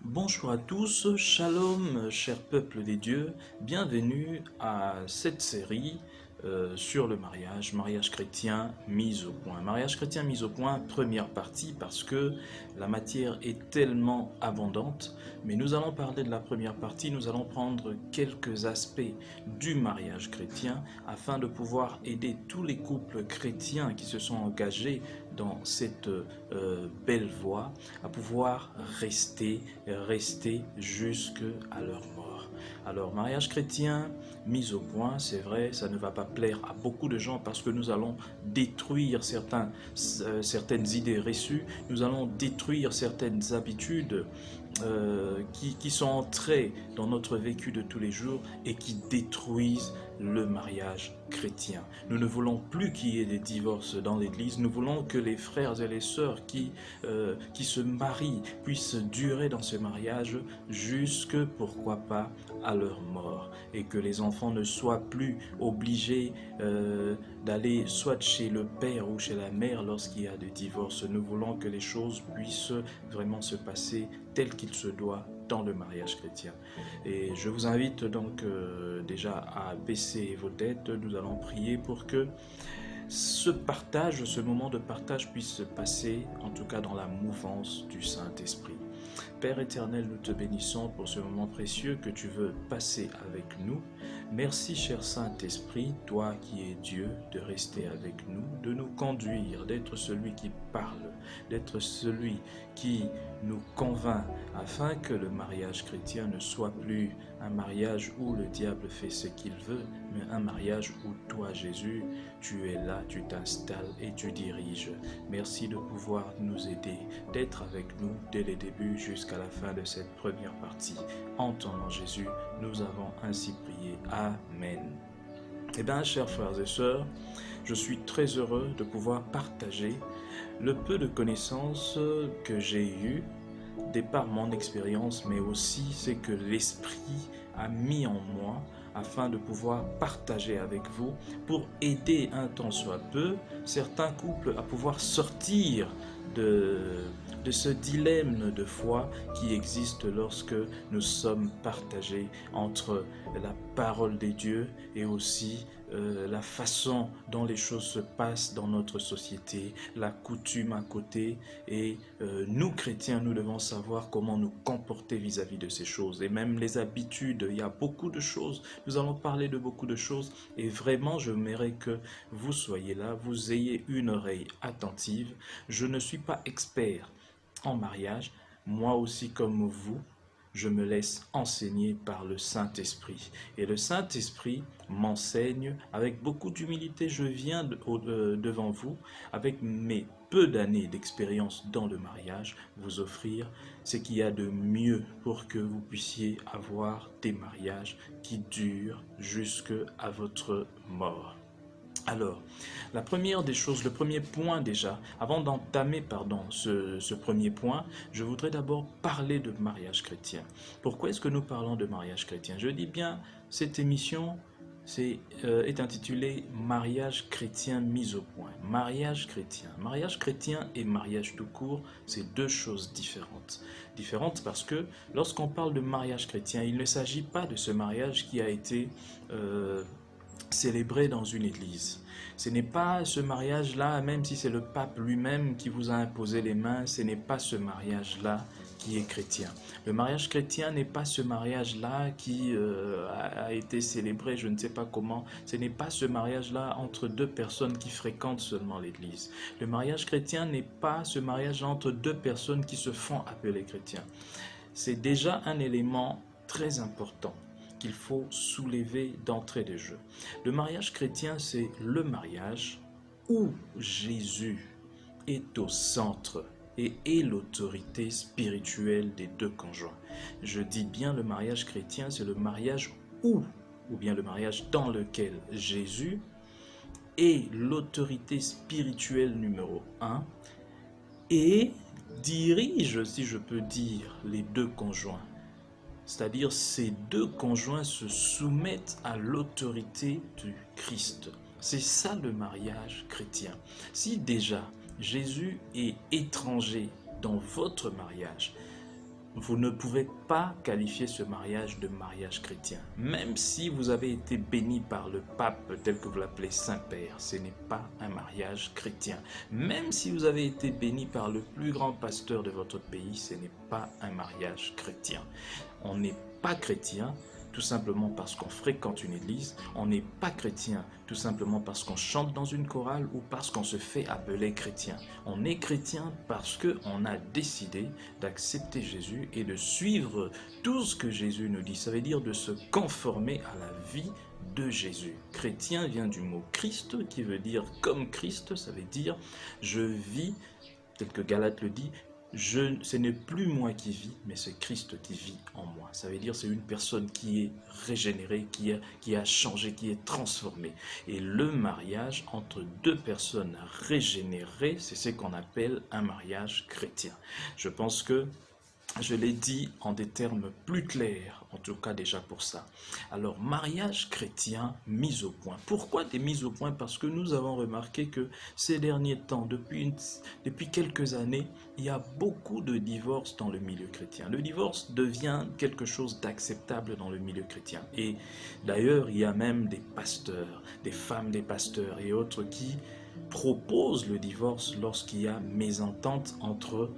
Bonjour à tous, shalom, cher peuple des dieux, bienvenue à cette série sur le mariage chrétien mis au point. Mariage chrétien mis au point, première partie, parce que la matière est tellement abondante, mais nous allons parler de la première partie, nous allons prendre quelques aspects du mariage chrétien afin de pouvoir aider tous les couples chrétiens qui se sont engagés dans cette belle voie à pouvoir rester jusqu'à leur mort. Alors, mariage chrétien mis au point, c'est vrai, ça ne va pas plaire à beaucoup de gens parce que nous allons détruire certaines idées reçues, nous allons détruire certaines habitudes qui sont entrées dans notre vécu de tous les jours et qui détruisent le mariage chrétien. Nous ne voulons plus qu'il y ait des divorces dans l'Église, nous voulons que les frères et les sœurs qui se marient puissent durer dans ce mariage jusque, pourquoi pas, à leur mort. Et que les enfants ne soient plus obligés d'aller soit chez le père ou chez la mère lorsqu'il y a des divorces. Nous voulons que les choses puissent vraiment se passer tel qu'il se doit dans le mariage chrétien. Et je vous invite donc déjà à baisser vos têtes. Nous allons prier pour que ce moment de partage puisse se passer, en tout cas dans la mouvance du Saint-Esprit. Père éternel, nous te bénissons pour ce moment précieux que tu veux passer avec nous. Merci, cher Saint-Esprit, toi qui es Dieu, de rester avec nous, de nous conduire, d'être celui qui parle, d'être celui qui nous convainc, afin que le mariage chrétien ne soit plus un mariage où le diable fait ce qu'il veut, mais un mariage où toi, Jésus, tu es là, tu t'installes et tu diriges. Merci de pouvoir nous aider, d'être avec nous dès les débuts jusqu'à la fin de cette première partie. En ton nom, Jésus, nous avons ainsi prié. Amen. Eh bien, chers frères et sœurs, je suis très heureux de pouvoir partager le peu de connaissances que j'ai eues de par mon expérience, mais aussi ce que l'Esprit a mis en moi afin de pouvoir partager avec vous pour aider un tant soit peu certains couples à pouvoir sortir de ce dilemme de foi qui existe lorsque nous sommes partagés entre la parole des dieux et aussi la façon dont les choses se passent dans notre société, la coutume à côté et nous chrétiens, nous devons savoir comment nous comporter vis-à-vis de ces choses et même les habitudes, il y a beaucoup de choses, nous allons parler de beaucoup de choses et vraiment j'aimerais que vous soyez là, vous ayez une oreille attentive. Je ne suis pas expert en mariage, moi aussi comme vous, je me laisse enseigner par le Saint-Esprit. Et le Saint-Esprit m'enseigne avec beaucoup d'humilité. Je viens devant vous, avec mes peu d'années d'expérience dans le mariage, vous offrir ce qu'il y a de mieux pour que vous puissiez avoir des mariages qui durent jusqu'à votre mort. Alors, la première des choses, le premier point déjà, avant d'entamer ce premier point, je voudrais d'abord parler de mariage chrétien. Pourquoi est-ce que nous parlons de mariage chrétien? Je dis bien, cette émission est intitulée Mariage chrétien mis au point. Mariage chrétien et mariage tout court, c'est deux choses différentes. Différentes parce que lorsqu'on parle de mariage chrétien, il ne s'agit pas de ce mariage qui a été célébré dans une église. Ce n'est pas ce mariage-là, même si c'est le pape lui-même qui vous a imposé les mains, ce n'est pas ce mariage-là qui est chrétien. Le mariage chrétien n'est pas ce mariage-là qui a été célébré, je ne sais pas comment. Ce n'est pas ce mariage-là entre deux personnes qui fréquentent seulement l'église. Le mariage chrétien n'est pas ce mariage entre deux personnes qui se font appeler chrétiens. C'est déjà un élément très important qu'il faut soulever d'entrée de jeu. Le mariage chrétien, c'est le mariage où Jésus est au centre et est l'autorité spirituelle des deux conjoints. Je dis bien le mariage chrétien, c'est le mariage où, ou bien le mariage dans lequel Jésus est l'autorité spirituelle numéro un et dirige, si je peux dire, les deux conjoints. C'est-à-dire ces deux conjoints se soumettent à l'autorité du Christ. C'est ça le mariage chrétien. Si déjà Jésus est étranger dans votre mariage, vous ne pouvez pas qualifier ce mariage de mariage chrétien. Même si vous avez été béni par le pape tel que vous l'appelez Saint-Père, ce n'est pas un mariage chrétien. Même si vous avez été béni par le plus grand pasteur de votre pays, ce n'est pas un mariage chrétien. On n'est pas chrétien tout simplement parce qu'on fréquente une église, on n'est pas chrétien tout simplement parce qu'on chante dans une chorale ou parce qu'on se fait appeler chrétien. On est chrétien parce qu'on a décidé d'accepter Jésus et de suivre tout ce que Jésus nous dit. Ça veut dire de se conformer à la vie de Jésus. Chrétien vient du mot Christ qui veut dire comme Christ, ça veut dire je vis, tel que Galate le dit, ce n'est plus moi qui vis, mais c'est Christ qui vit en moi. Ça veut dire c'est une personne qui est régénérée, qui a changé, qui est transformée. Et le mariage entre deux personnes régénérées, c'est ce qu'on appelle un mariage chrétien. Je pense que je l'ai dit en des termes plus clairs, en tout cas déjà pour ça. Alors, mariage chrétien mis au point. Pourquoi des mises au point? Parce que nous avons remarqué que ces derniers temps, depuis quelques années, il y a beaucoup de divorces dans le milieu chrétien. Le divorce devient quelque chose d'acceptable dans le milieu chrétien. Et d'ailleurs, il y a même des pasteurs, des femmes des pasteurs et autres qui proposent le divorce lorsqu'il y a mésentente entre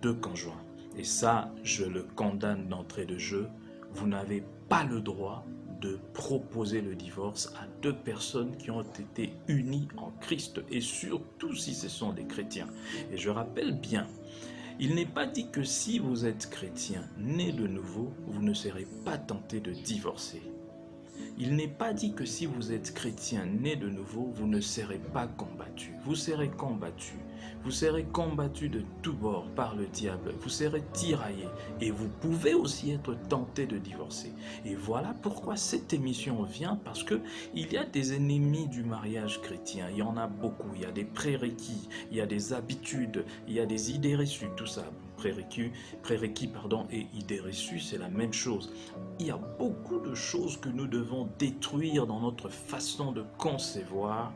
deux conjoints. Et ça, je le condamne d'entrée de jeu. Vous n'avez pas le droit de proposer le divorce à deux personnes qui ont été unies en Christ, et surtout si ce sont des chrétiens. Et je rappelle bien, il n'est pas dit que si vous êtes chrétien, né de nouveau, vous ne serez pas tenté de divorcer. Il n'est pas dit que si vous êtes chrétien, né de nouveau, vous ne serez pas combattu. Vous serez combattu. Vous serez combattu de tous bords par le diable. Vous serez tiraillé. Et vous pouvez aussi être tenté de divorcer. Et voilà pourquoi cette émission vient, parce que il y a des ennemis du mariage chrétien. Il y en a beaucoup. Il y a des prérequis, il y a des habitudes, il y a des idées reçues, tout ça. Prérequis, et idées reçues, c'est la même chose. Il y a beaucoup de choses que nous devons détruire dans notre façon de concevoir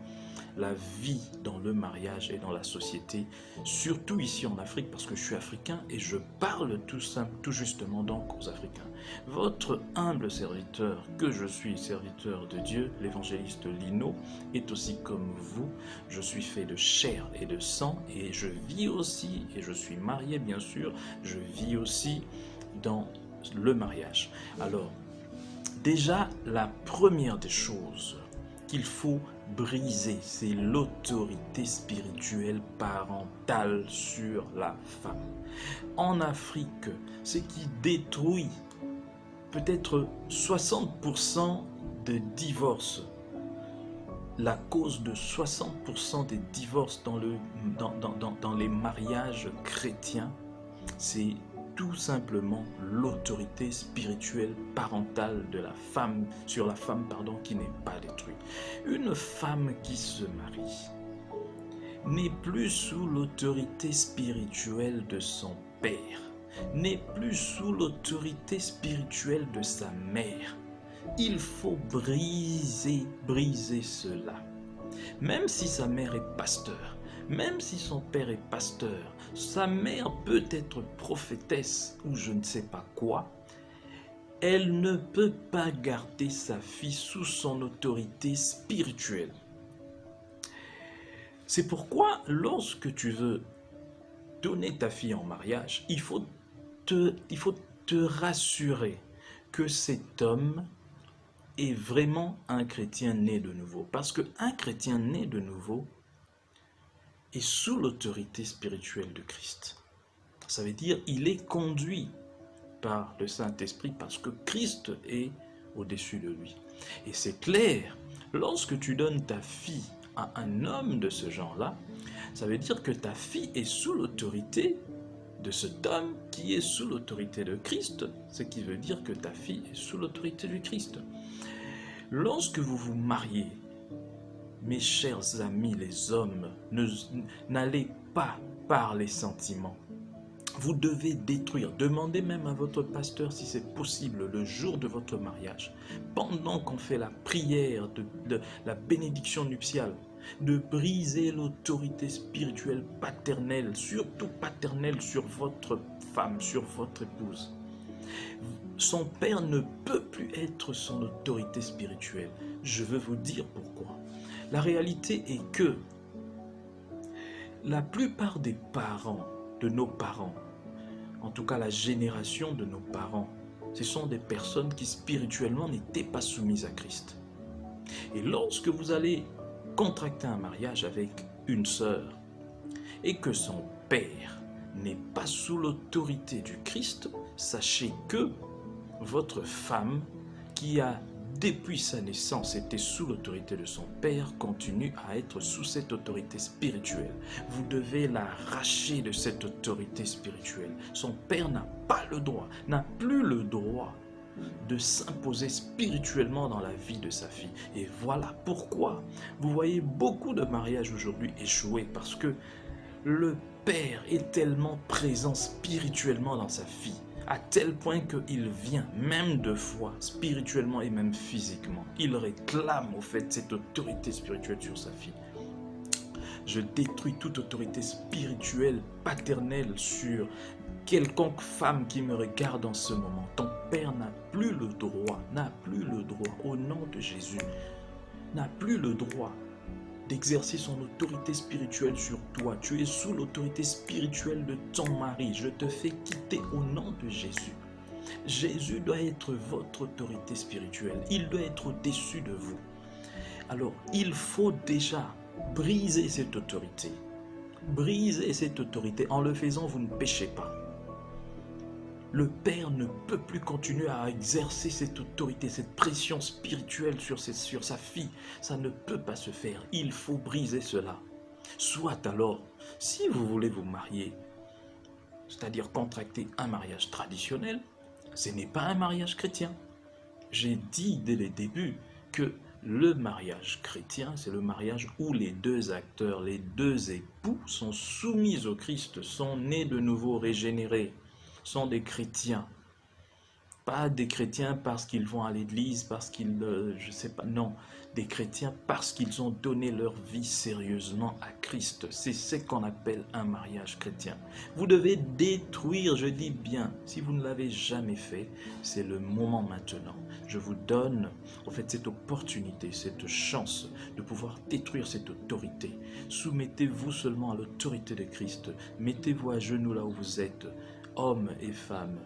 la vie dans le mariage et dans la société, surtout ici en Afrique, parce que je suis africain et je parle tout justement donc aux Africains. Votre humble serviteur, que je suis serviteur de Dieu, l'évangéliste Lino, est aussi comme vous. Je suis fait de chair et de sang et je vis aussi, et je suis marié bien sûr, je vis aussi dans le mariage. Alors, déjà, la première des choses qu'il faut briser, c'est l'autorité spirituelle parentale sur la femme. En Afrique, ce qui détruit peut-être 60% de divorces, la cause de 60% des divorces dans les mariages chrétiens, c'est tout simplement l'autorité spirituelle parentale de la femme, sur la femme, qui n'est pas détruite. Une femme qui se marie n'est plus sous l'autorité spirituelle de son père, n'est plus sous l'autorité spirituelle de sa mère. Il faut briser cela. Même si sa mère est pasteur, même si son père est pasteur, sa mère peut être prophétesse ou je ne sais pas quoi, elle ne peut pas garder sa fille sous son autorité spirituelle. C'est pourquoi lorsque tu veux donner ta fille en mariage, il faut te rassurer que cet homme est vraiment un chrétien né de nouveau. Parce qu'un chrétien né de nouveau est sous l'autorité spirituelle de Christ. Ça veut dire il est conduit par le Saint-Esprit parce que Christ est au-dessus de lui. Et c'est clair, lorsque tu donnes ta fille à un homme de ce genre-là, ça veut dire que ta fille est sous l'autorité de cet homme qui est sous l'autorité de Christ, ce qui veut dire que ta fille est sous l'autorité du Christ. Lorsque vous vous mariez, mes chers amis les hommes, n'allez pas par les sentiments. Vous devez détruire. Demandez même à votre pasteur si c'est possible le jour de votre mariage. Pendant qu'on fait la prière de la bénédiction nuptiale, de briser l'autorité spirituelle paternelle, surtout paternelle sur votre femme, sur votre épouse. Son père ne peut plus être son autorité spirituelle. Je veux vous dire pourquoi. La réalité est que la plupart des parents, de nos parents, en tout cas la génération de nos parents, ce sont des personnes qui spirituellement n'étaient pas soumises à Christ. Et lorsque vous allez contracter un mariage avec une sœur et que son père n'est pas sous l'autorité du Christ, sachez que votre femme, qui a depuis sa naissance été sous l'autorité de son père, continue à être sous cette autorité spirituelle. Vous devez l'arracher de cette autorité spirituelle. Son père n'a pas le droit, n'a plus le droit de s'imposer spirituellement dans la vie de sa fille. Et voilà pourquoi vous voyez beaucoup de mariages aujourd'hui échouer, parce que le père est tellement présent spirituellement dans sa fille, à tel point qu'il vient même deux fois, spirituellement et même physiquement. Il réclame au fait cette autorité spirituelle sur sa fille. Je détruis toute autorité spirituelle, paternelle sur quelconque femme qui me regarde en ce moment. Ton père n'a plus le droit, au nom de Jésus, n'a plus le droit d'exercer son autorité spirituelle sur toi. Tu es sous l'autorité spirituelle de ton mari. Je te fais quitter au nom de Jésus. Jésus doit être votre autorité spirituelle. Il doit être au-dessus de vous. Alors, il faut déjà briser cette autorité. Briser cette autorité. En le faisant, vous ne péchez pas. Le père ne peut plus continuer à exercer cette autorité, cette pression spirituelle sur sa fille. Ça ne peut pas se faire. Il faut briser cela. Soit alors, si vous voulez vous marier, c'est-à-dire contracter un mariage traditionnel, ce n'est pas un mariage chrétien. J'ai dit dès le début que le mariage chrétien, c'est le mariage où les deux acteurs, les deux époux sont soumis au Christ, sont nés de nouveau, régénérés, sont des chrétiens. Pas des chrétiens parce qu'ils vont à l'église, parce qu'ils, je sais pas, non. Des chrétiens parce qu'ils ont donné leur vie sérieusement à Christ. C'est ce qu'on appelle un mariage chrétien. Vous devez détruire, je dis bien, si vous ne l'avez jamais fait, c'est le moment maintenant. Je vous donne, en fait, cette opportunité, cette chance de pouvoir détruire cette autorité. Soumettez-vous seulement à l'autorité de Christ. Mettez-vous à genoux là où vous êtes, hommes et femmes.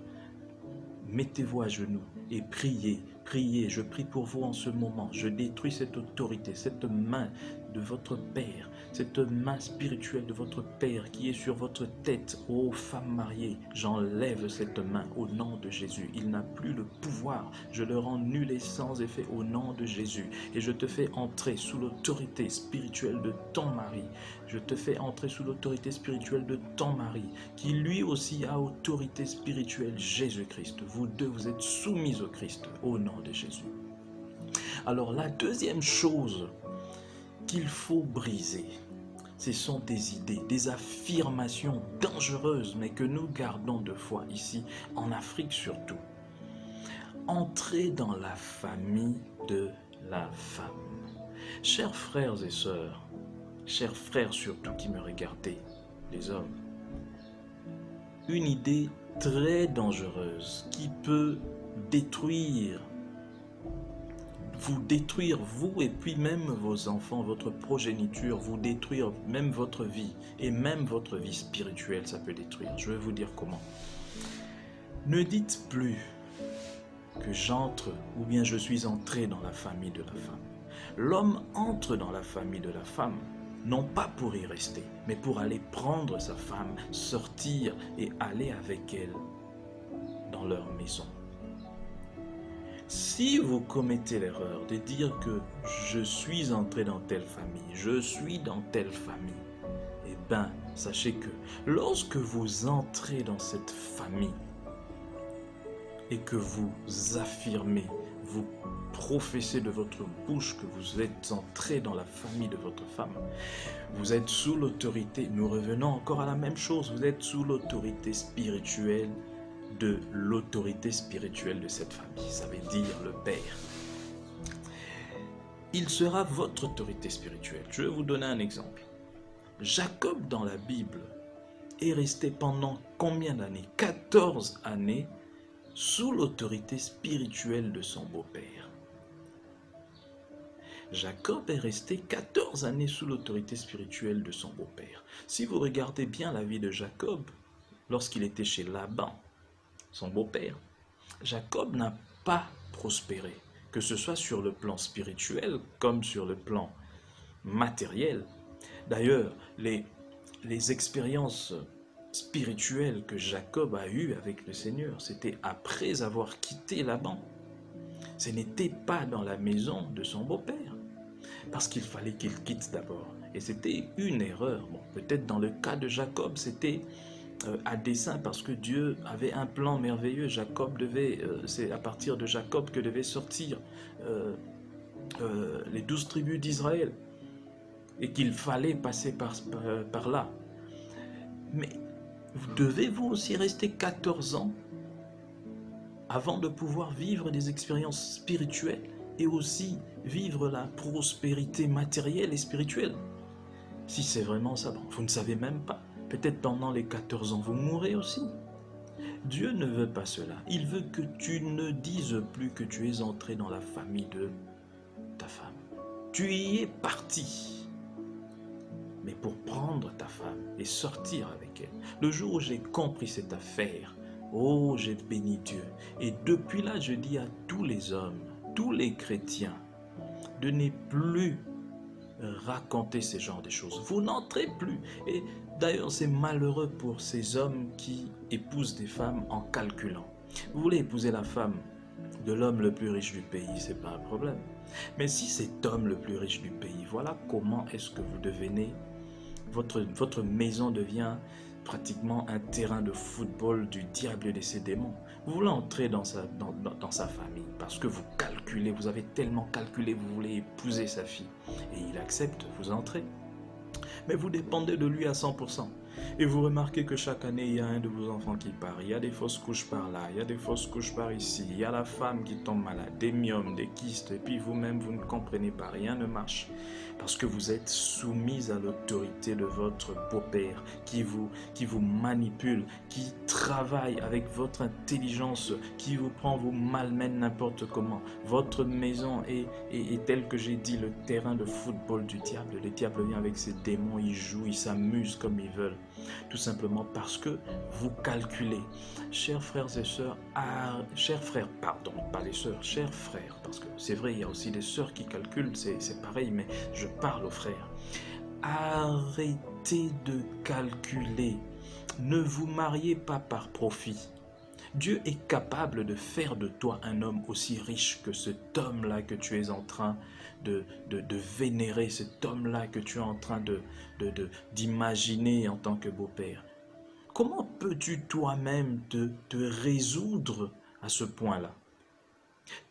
Mettez-vous à genoux et priez, priez. Je prie pour vous en ce moment. Je détruis cette autorité, cette main de votre Père, cette main spirituelle de votre Père qui est sur votre tête. Ô femme mariée, j'enlève cette main au nom de Jésus. Il n'a plus le pouvoir. Je le rends nul et sans effet au nom de Jésus. Et je te fais entrer sous l'autorité spirituelle de ton mari. Je te fais entrer sous l'autorité spirituelle de ton mari, qui lui aussi a autorité spirituelle, Jésus-Christ. Vous deux, vous êtes soumis au Christ, au nom de Jésus. Alors la deuxième chose qu'il faut briser, ce sont des idées, des affirmations dangereuses, mais que nous gardons de foi ici, en Afrique surtout. Entrer dans la famille de la femme. Chers frères et sœurs, chers frères surtout qui me regardez, les hommes, une idée très dangereuse qui peut vous détruire vous et puis même vos enfants, votre progéniture, vous détruire même votre vie et même votre vie spirituelle, ça peut détruire. Je vais vous dire comment. Ne dites plus que j'entre ou bien je suis entré dans la famille de la femme. L'homme entre dans la famille de la femme, non pas pour y rester, mais pour aller prendre sa femme, sortir et aller avec elle dans leur maison. Si vous commettez l'erreur de dire que je suis entré dans telle famille, je suis dans telle famille, eh bien, sachez que lorsque vous entrez dans cette famille et que vous affirmez, vous professez de votre bouche que vous êtes entré dans la famille de votre femme, vous êtes sous l'autorité, nous revenons encore à la même chose, vous êtes sous l'autorité spirituelle de l'autorité spirituelle de cette famille, ça veut dire le Père. il sera votre autorité spirituelle. Je vais vous donner un exemple. Jacob dans la Bible est resté pendant combien d'années? 14 années sous l'autorité spirituelle de son beau-père. Jacob est resté 14 années sous l'autorité spirituelle de son beau-père. Si vous regardez bien la vie de Jacob, lorsqu'il était chez Laban, son beau-père, Jacob n'a pas prospéré, que ce soit sur le plan spirituel comme sur le plan matériel. D'ailleurs, les expériences spirituelles que Jacob a eues avec le Seigneur, c'était après avoir quitté Laban. Ce n'était pas dans la maison de son beau-père, parce qu'il fallait qu'il quitte d'abord. Et c'était une erreur. Bon, peut-être dans le cas de Jacob, c'était à dessein, parce que Dieu avait un plan merveilleux. Jacob devait, c'est à partir de Jacob que devaient sortir les 12 tribus d'Israël, et qu'il fallait passer par là. Mais devez-vous aussi rester 14 ans avant de pouvoir vivre des expériences spirituelles et aussi vivre la prospérité matérielle et spirituelle? Si c'est vraiment ça, bon, vous ne savez même pas. Peut-être pendant les 14 ans, vous mourrez aussi. Dieu ne veut pas cela. Il veut que tu ne dises plus que tu es entré dans la famille de ta femme. Tu y es parti, mais pour prendre ta femme et sortir avec elle. Le jour où j'ai compris cette affaire, oh, j'ai béni Dieu. Et depuis là, je dis à tous les hommes, tous les chrétiens, de ne plus raconter ce genre de choses. Vous n'entrez plus. Et d'ailleurs, c'est malheureux pour ces hommes qui épousent des femmes en calculant. Vous voulez épouser la femme de l'homme le plus riche du pays, c'est pas un problème. Mais si cet homme le plus riche du pays, voilà comment est-ce que vous devenez, votre maison devient pratiquement un terrain de football du diable et de ses démons. Vous voulez entrer dans sa famille parce que vous calculez, vous avez tellement calculé, vous voulez épouser sa fille. Et il accepte, vous entrez. Mais vous dépendez de lui à 100%. Et vous remarquez que chaque année, il y a un de vos enfants qui part. Il y a des fausses couches par là, il y a des fausses couches par ici. Il y a la femme qui tombe malade, des myomes, des kystes. Et puis vous-même, vous ne comprenez pas, rien ne marche. Parce que vous êtes soumise à l'autorité de votre beau-père qui vous manipule, qui travaille avec votre intelligence, qui vous prend, vous malmène n'importe comment. Votre maison est telle que j'ai dit, le terrain de football du diable. Le diable vient avec ses démons, ils jouent, ils s'amusent comme ils veulent. Tout simplement parce que vous calculez. Chers frères et sœurs, chers frères, pardon, pas les sœurs, chers frères, parce que c'est vrai, il y a aussi des sœurs qui calculent, c'est pareil, mais je parle aux frères. Arrêtez de calculer. Ne vous mariez pas par profit. Dieu est capable de faire de toi un homme aussi riche que cet homme-là que tu es en train de vénérer, cet homme-là que tu es en train d'imaginer en tant que beau-père. Comment peux-tu toi-même te résoudre à ce point-là?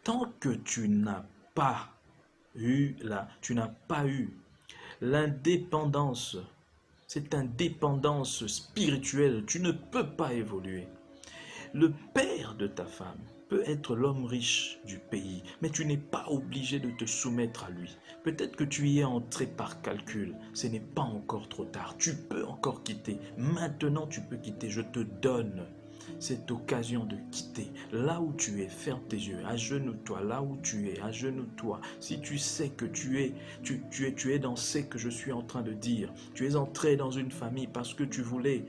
Tant que tu n'as pas eu l'indépendance, cette indépendance spirituelle, tu ne peux pas évoluer. Le père de ta femme peut être l'homme riche du pays, mais tu n'es pas obligé de te soumettre à lui. Peut-être que tu y es entré par calcul, ce n'est pas encore trop tard, tu peux encore quitter. Maintenant tu peux quitter, je te donne cette occasion de quitter. Là où tu es, ferme tes yeux, agenouille-toi. Là où tu es, agenouille-toi. Si tu sais que tu es dans ce que je suis en train de dire, tu es entré dans une famille parce que tu voulais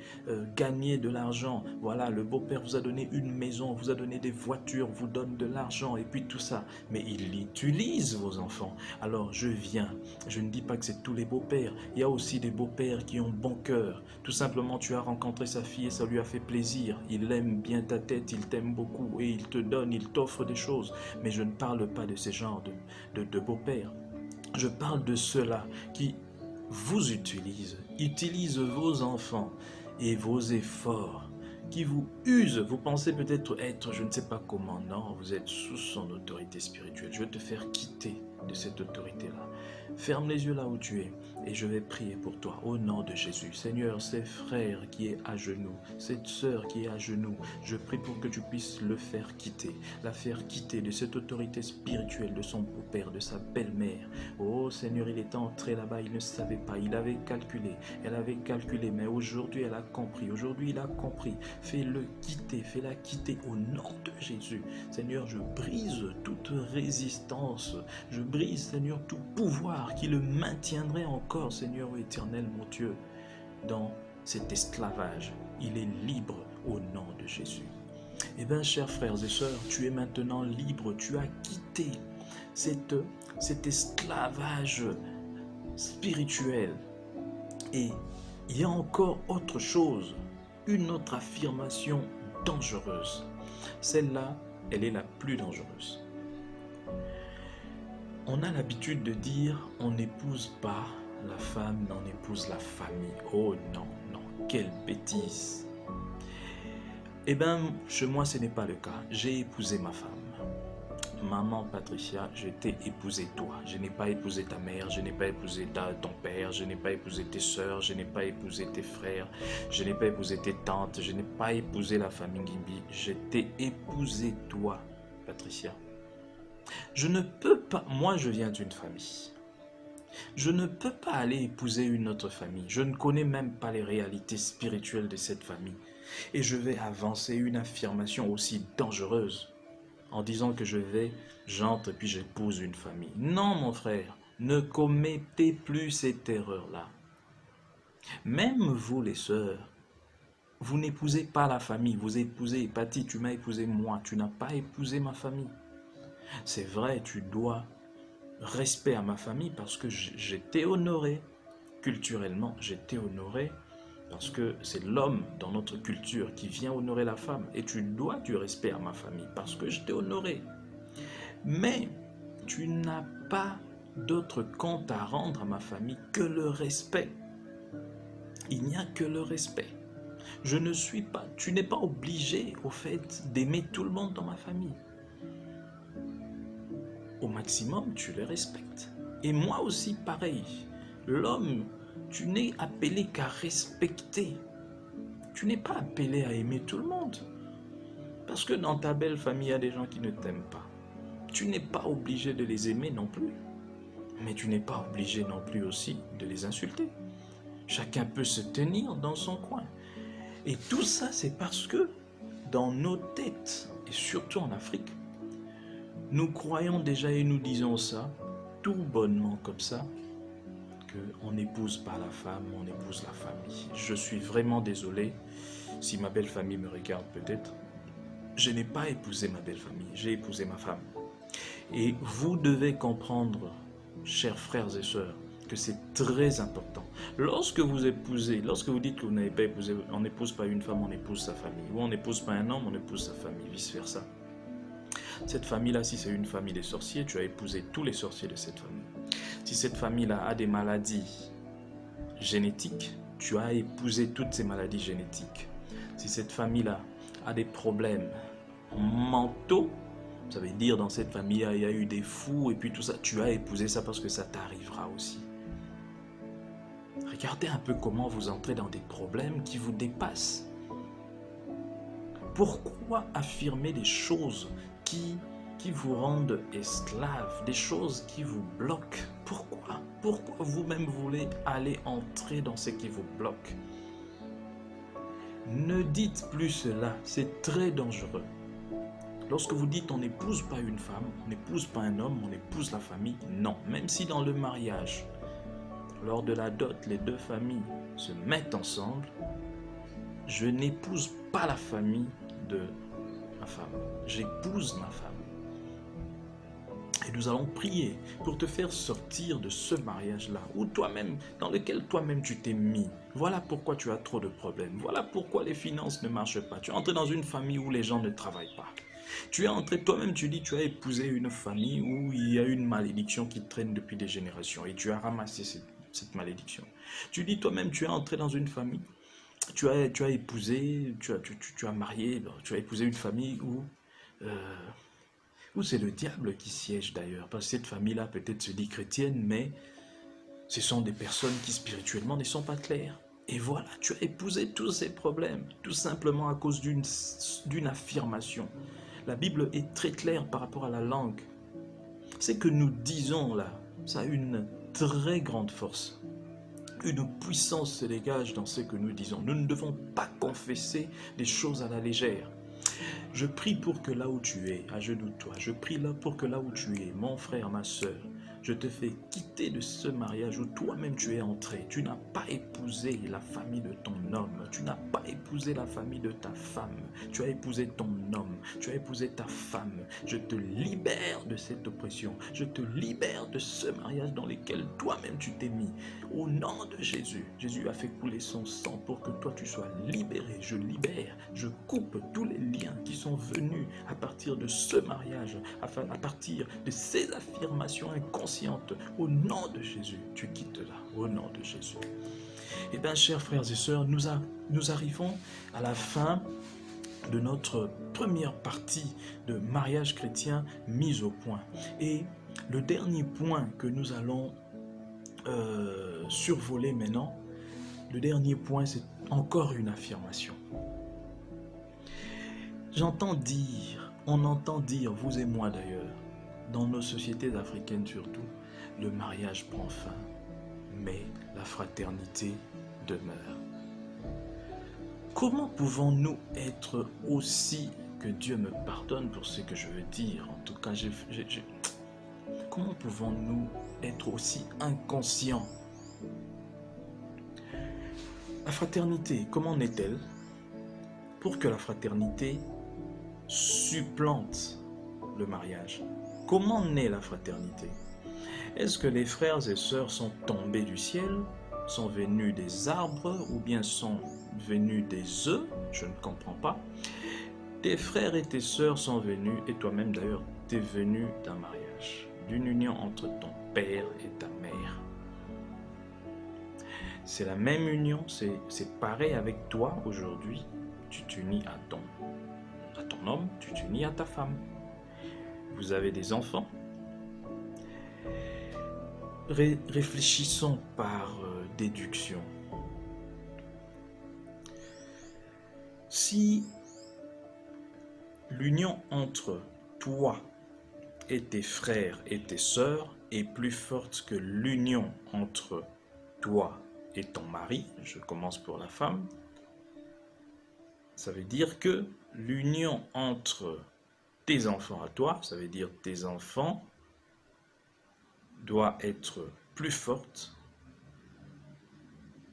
gagner de l'argent. Voilà, le beau-père vous a donné une maison, vous a donné des voitures, vous donne de l'argent et puis tout ça. Mais il utilise vos enfants. Alors je viens, je ne dis pas que c'est tous les beaux-pères. Il y a aussi des beaux-pères qui ont bon cœur. Tout simplement, tu as rencontré sa fille et ça lui a fait plaisir. Il aime bien ta tête, il t'aime beaucoup et il te donne, il t'offre des choses. Mais je ne parle pas de ces genres de beaux-pères. Je parle de ceux-là qui vous utilisent vos enfants et vos efforts, qui vous usent. Vous pensez peut-être être, je ne sais pas comment, non, vous êtes sous son autorité spirituelle. Je vais te faire quitter de cette autorité-là. Ferme les yeux là où tu es et je vais prier pour toi au nom de Jésus. Seigneur, ces frères qui est à genoux, cette sœur qui est à genoux, je prie pour que tu puisses le faire quitter, la faire quitter de cette autorité spirituelle de son beau-père, de sa belle-mère. Oh Seigneur, il était entré là-bas, il ne savait pas, il avait calculé, elle avait calculé, mais aujourd'hui elle a compris, aujourd'hui il a compris. Fais-le quitter, fais-la quitter au nom de Jésus. Seigneur, je brise toute résistance, je brise, Seigneur, tout pouvoir qui le maintiendrait encore, Seigneur éternel, mon Dieu, dans cet esclavage. Il est libre au nom de Jésus. Eh bien, chers frères et sœurs, tu es maintenant libre, tu as quitté cet esclavage spirituel. Et il y a encore autre chose, une autre affirmation dangereuse. Celle-là, elle est la plus dangereuse. On a l'habitude de dire on n'épouse pas la femme, mais on épouse la famille. Oh non, non, quelle bêtise. Eh bien, chez moi, ce n'est pas le cas. J'ai épousé ma femme. Maman Patricia, je t'ai épousé toi. Je n'ai pas épousé ta mère, je n'ai pas épousé ton père, je n'ai pas épousé tes soeurs, je n'ai pas épousé tes frères, je n'ai pas épousé tes tantes, je n'ai pas épousé la famille Gimbi. Je t'ai épousé toi, Patricia. Je ne peux pas, moi je viens d'une famille. Je ne peux pas aller épouser une autre famille. Je ne connais même pas les réalités spirituelles de cette famille. Et je vais avancer une affirmation aussi dangereuse en disant que j'entre et puis j'épouse une famille. Non mon frère, ne commettez plus cette erreur-là. Même vous les sœurs, vous n'épousez pas la famille, vous épousez Pati, tu m'as épousé moi, tu n'as pas épousé ma famille. C'est vrai, tu dois respect à ma famille parce que j'étais honoré. Culturellement, j'étais honoré parce que c'est l'homme dans notre culture qui vient honorer la femme. Et tu dois du respect à ma famille parce que j'étais honoré. Mais tu n'as pas d'autre compte à rendre à ma famille que le respect. Il n'y a que le respect. Je ne suis pas, tu n'es pas obligé au fait d'aimer tout le monde dans ma famille. Au maximum, tu les respectes. Et moi aussi, pareil. L'homme, tu n'es appelé qu'à respecter. Tu n'es pas appelé à aimer tout le monde. Parce que dans ta belle famille, il y a des gens qui ne t'aiment pas. Tu n'es pas obligé de les aimer non plus. Mais tu n'es pas obligé non plus aussi de les insulter. Chacun peut se tenir dans son coin. Et tout ça, c'est parce que dans nos têtes, et surtout en Afrique, nous croyons déjà et nous disons ça, tout bonnement comme ça, qu'on n'épouse pas la femme, on épouse la famille. Je suis vraiment désolé, si ma belle famille me regarde peut-être. Je n'ai pas épousé ma belle famille, j'ai épousé ma femme. Et vous devez comprendre, chers frères et sœurs, que c'est très important. Lorsque vous épousez, lorsque vous dites que vous n'avez pas épousé, on n'épouse pas une femme, on épouse sa famille. Ou on n'épouse pas un homme, on épouse sa famille, vice-versa. Cette famille-là, si c'est une famille de sorciers, tu as épousé tous les sorciers de cette famille. Si cette famille-là a des maladies génétiques, tu as épousé toutes ces maladies génétiques. Si cette famille-là a des problèmes mentaux, ça veut dire dans cette famille, il y a eu des fous et puis tout ça, tu as épousé ça parce que ça t'arrivera aussi. Regardez un peu comment vous entrez dans des problèmes qui vous dépassent. Pourquoi affirmer des choses qui vous rendent esclaves, des choses qui vous bloquent? Pourquoi? Pourquoi vous-même voulez aller entrer dans ce qui vous bloque? Ne dites plus cela, c'est très dangereux. Lorsque vous dites on n'épouse pas une femme, on n'épouse pas un homme, on épouse la famille, non. Même si dans le mariage, lors de la dot, les deux familles se mettent ensemble, je n'épouse pas la famille de ma femme, j'épouse ma femme. Et nous allons prier pour te faire sortir de ce mariage-là, où toi-même, dans lequel toi-même tu t'es mis. Voilà pourquoi tu as trop de problèmes. Voilà pourquoi les finances ne marchent pas. Tu es entré dans une famille où les gens ne travaillent pas. Tu es entré, toi-même tu dis, tu as épousé une famille où il y a une malédiction qui traîne depuis des générations et tu as ramassé cette malédiction. Tu dis toi-même, tu es entré dans une famille, tu as épousé, tu as marié, tu as épousé une famille où Ou c'est le diable qui siège d'ailleurs, parce que cette famille-là peut-être se dit chrétienne, mais ce sont des personnes qui spirituellement ne sont pas claires. Et voilà, tu as épousé tous ces problèmes, tout simplement à cause d'une affirmation. La Bible est très claire par rapport à la langue. Ce que nous disons là, ça a une très grande force. Une puissance se dégage dans ce que nous disons. Nous ne devons pas confesser des choses à la légère. Je prie pour que là où tu es, agenouille-toi. Je prie là pour que là où tu es, mon frère, ma soeur, je te fais quitter de ce mariage où toi-même tu es entré. Tu n'as pas épousé la famille de ton homme. Tu n'as pas épousé la famille de ta femme. Tu as épousé ton homme. Tu as épousé ta femme. Je te libère de cette oppression. Je te libère de ce mariage dans lequel toi-même tu t'es mis. Au nom de Jésus, Jésus a fait couler son sang pour que toi tu sois libéré. Je libère, je coupe tous les liens qui sont venus à partir de ce mariage, à partir de ces affirmations inconscientes. Au nom de Jésus, tu quittes là, au nom de Jésus. Eh bien, chers frères et sœurs, nous arrivons à la fin de notre première partie de mariage chrétien mise au point. Et le dernier point que nous allons survoler maintenant, le dernier point, c'est encore une affirmation. On entend dire, vous et moi d'ailleurs, dans nos sociétés africaines surtout, le mariage prend fin, mais la fraternité demeure. Comment pouvons-nous être aussi, que Dieu me pardonne pour ce que je veux dire, en tout cas, comment pouvons-nous être aussi inconscients? La fraternité, comment naît-elle? Pour que la fraternité supplante le mariage. Comment naît la fraternité? Est-ce que les frères et sœurs sont tombés du ciel, sont venus des arbres ou bien sont venus des œufs? Je ne comprends pas. Tes frères et tes sœurs sont venus, et toi-même d'ailleurs, tu es venu d'un mariage, d'une union entre ton père et ta mère. C'est la même union, c'est pareil avec toi aujourd'hui. Tu t'unis à ton homme, tu t'unis à ta femme. Vous avez des enfants. Réfléchissons par déduction. Si l'union entre toi et tes frères et tes sœurs est plus forte que l'union entre toi et ton mari, je commence pour la femme, ça veut dire que l'union entre tes enfants à toi, ça veut dire tes enfants, doit être plus forte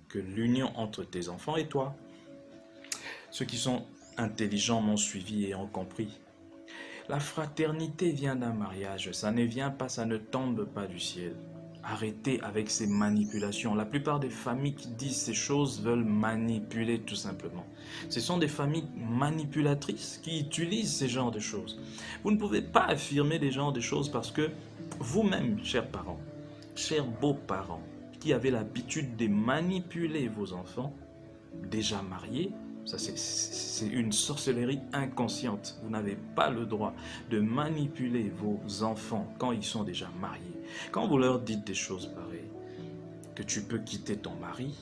que l'union entre tes enfants et toi. Ceux qui sont intelligents m'ont suivi et ont compris. La fraternité vient d'un mariage, ça ne vient pas, ça ne tombe pas du ciel. Arrêtez avec ces manipulations. La plupart des familles qui disent ces choses veulent manipuler tout simplement. Ce sont des familles manipulatrices qui utilisent ces genres de choses. Vous ne pouvez pas affirmer des genres de choses parce que vous-même, chers parents, chers beaux-parents, qui avez l'habitude de manipuler vos enfants, déjà mariés, ça c'est une sorcellerie inconsciente. Vous n'avez pas le droit de manipuler vos enfants quand ils sont déjà mariés. Quand vous leur dites des choses pareilles, que tu peux quitter ton mari,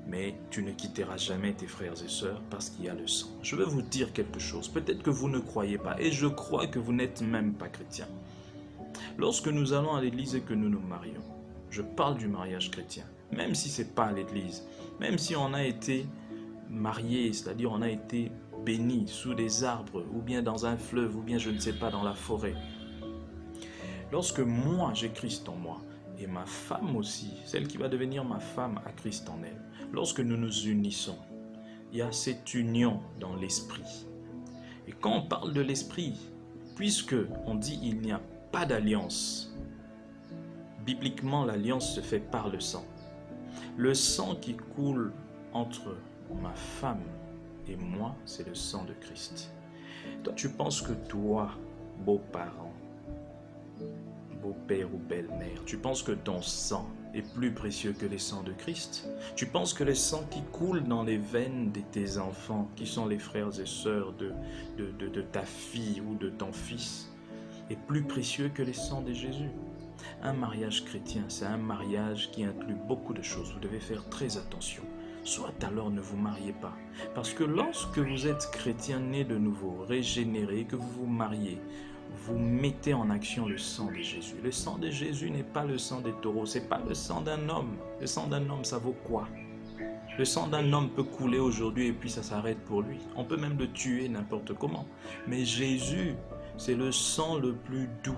mais tu ne quitteras jamais tes frères et sœurs parce qu'il y a le sang. Je vais vous dire quelque chose, peut-être que vous ne croyez pas, et je crois que vous n'êtes même pas chrétien. Lorsque nous allons à l'église et que nous nous marions, je parle du mariage chrétien, même si ce n'est pas à l'église, même si on a été marié, c'est-à-dire on a été béni sous des arbres, ou bien dans un fleuve, ou bien je ne sais pas, dans la forêt. Lorsque moi j'ai Christ en moi, et ma femme aussi, celle qui va devenir ma femme a Christ en elle, lorsque nous nous unissons, il y a cette union dans l'esprit. Et quand on parle de l'esprit, puisque on dit il n'y a pas d'alliance, bibliquement l'alliance se fait par le sang. Le sang qui coule entre ma femme et moi, c'est le sang de Christ. Toi, tu penses que toi, beau-parent, beau-père ou belle-mère, tu penses que ton sang est plus précieux que les sangs de Christ? Tu penses que le sang qui coule dans les veines de tes enfants, qui sont les frères et sœurs de ta fille ou de ton fils, est plus précieux que le sang de Jésus. Un mariage chrétien, c'est un mariage qui inclut beaucoup de choses. Vous devez faire très attention. Soit alors ne vous mariez pas. Parce que lorsque vous êtes chrétien né de nouveau, régénéré, que vous vous mariez, vous mettez en action le sang de Jésus. Le sang de Jésus n'est pas le sang des taureaux, ce n'est pas le sang d'un homme. Le sang d'un homme, ça vaut quoi? Le sang d'un homme peut couler aujourd'hui et puis ça s'arrête pour lui. On peut même le tuer n'importe comment. Mais Jésus, c'est le sang le plus doux.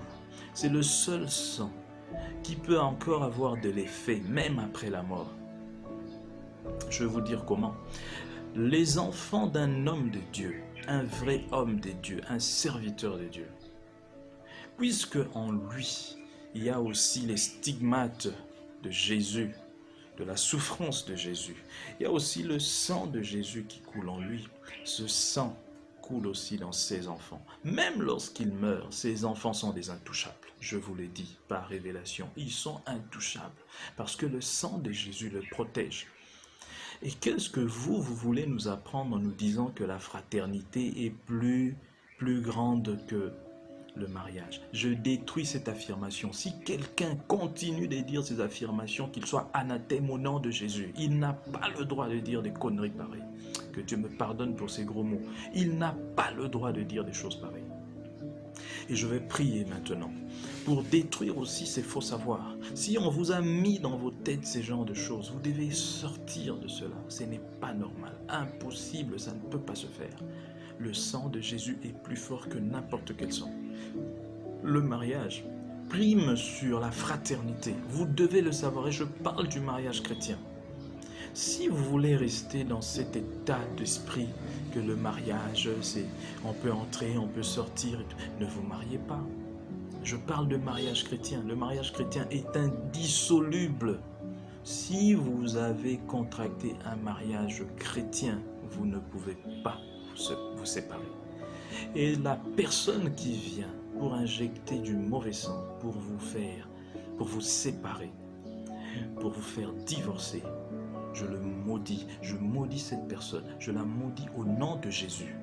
C'est le seul sang qui peut encore avoir de l'effet, même après la mort. Je vais vous dire comment. Les enfants d'un homme de Dieu, un vrai homme de Dieu, un serviteur de Dieu, puisque en lui, il y a aussi les stigmates de Jésus, de la souffrance de Jésus. Il y a aussi le sang de Jésus qui coule en lui. Ce sang coule aussi dans ses enfants. Même lorsqu'ils meurent, ces enfants sont des intouchables. Je vous l'ai dit par révélation, ils sont intouchables parce que le sang de Jésus le protège. Et qu'est-ce que vous voulez nous apprendre en nous disant que la fraternité est plus grande que le mariage? Je détruis cette affirmation. Si quelqu'un continue de dire ces affirmations, qu'il soit anathème au nom de Jésus, il n'a pas le droit de dire des conneries pareilles. Que Dieu me pardonne pour ces gros mots. Il n'a pas le droit de dire des choses pareilles. Et je vais prier maintenant pour détruire aussi ces faux savoirs. Si on vous a mis dans vos têtes ces genres de choses, vous devez sortir de cela. Ce n'est pas normal, impossible, ça ne peut pas se faire. Le sang de Jésus est plus fort que n'importe quel sang. Le mariage prime sur la fraternité. Vous devez le savoir et je parle du mariage chrétien. Si vous voulez rester dans cet état d'esprit que le mariage, c'est on peut entrer, on peut sortir, ne vous mariez pas. Je parle de mariage chrétien. Le mariage chrétien est indissoluble. Si vous avez contracté un mariage chrétien, vous ne pouvez pas vous séparer. Et la personne qui vient pour injecter du mauvais sang, pour vous séparer, pour vous faire divorcer, je le maudis, je maudis cette personne, je la maudis au nom de Jésus.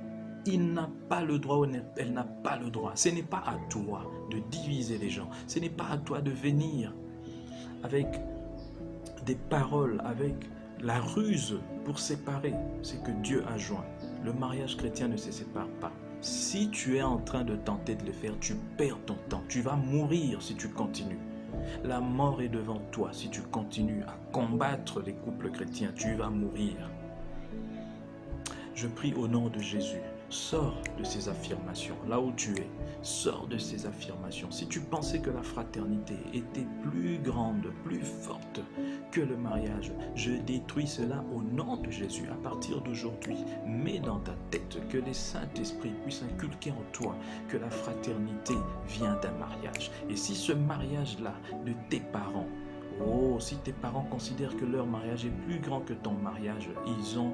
Il n'a pas le droit, elle n'a pas le droit. Ce n'est pas à toi de diviser les gens. Ce n'est pas à toi de venir avec des paroles, avec la ruse pour séparer ce que Dieu a joint. Le mariage chrétien ne se sépare pas. Si tu es en train de tenter de le faire, tu perds ton temps. Tu vas mourir si tu continues. La mort est devant toi. Si tu continues à combattre les couples chrétiens, tu vas mourir. Je prie au nom de Jésus. Sors de ces affirmations, là où tu es, sors de ces affirmations. Si tu pensais que la fraternité était plus grande, plus forte que le mariage, je détruis cela au nom de Jésus. À partir d'aujourd'hui, mets dans ta tête que les Saint-Esprit puissent inculquer en toi que la fraternité vient d'un mariage. Et si ce mariage-là de tes parents, si tes parents considèrent que leur mariage est plus grand que ton mariage, ils ont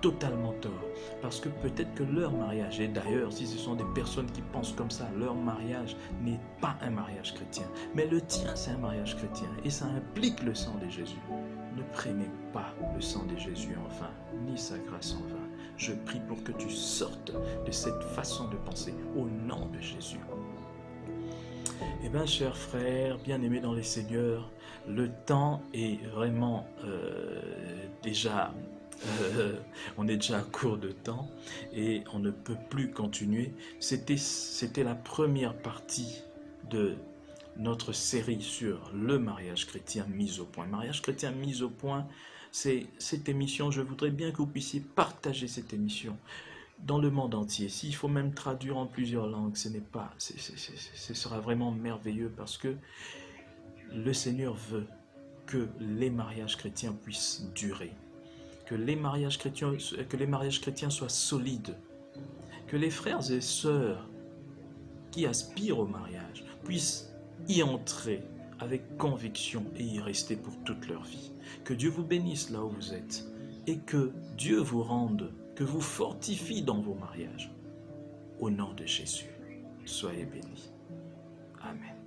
totalement tort, parce que peut-être que leur mariage, et d'ailleurs si ce sont des personnes qui pensent comme ça, leur mariage n'est pas un mariage chrétien, mais le tien c'est un mariage chrétien et ça implique le sang de Jésus. Ne prenez pas le sang de Jésus en vain, ni sa grâce en vain. Je prie pour que tu sortes de cette façon de penser au nom de Jésus. Eh bien, chers frères, bien-aimés dans les Seigneurs, le temps est vraiment on est déjà à court de temps et on ne peut plus continuer. C'était la première partie de notre série sur le mariage chrétien mis au point. Mariage chrétien mis au point, c'est cette émission. Je voudrais bien que vous puissiez partager cette émission dans le monde entier. S'il faut même traduire en plusieurs langues, ce sera vraiment merveilleux parce que le Seigneur veut que les mariages chrétiens puissent durer. Que les mariages chrétiens soient solides, que les frères et sœurs qui aspirent au mariage puissent y entrer avec conviction et y rester pour toute leur vie. Que Dieu vous bénisse là où vous êtes et que Dieu vous rende, que vous fortifie dans vos mariages. Au nom de Jésus, soyez bénis. Amen.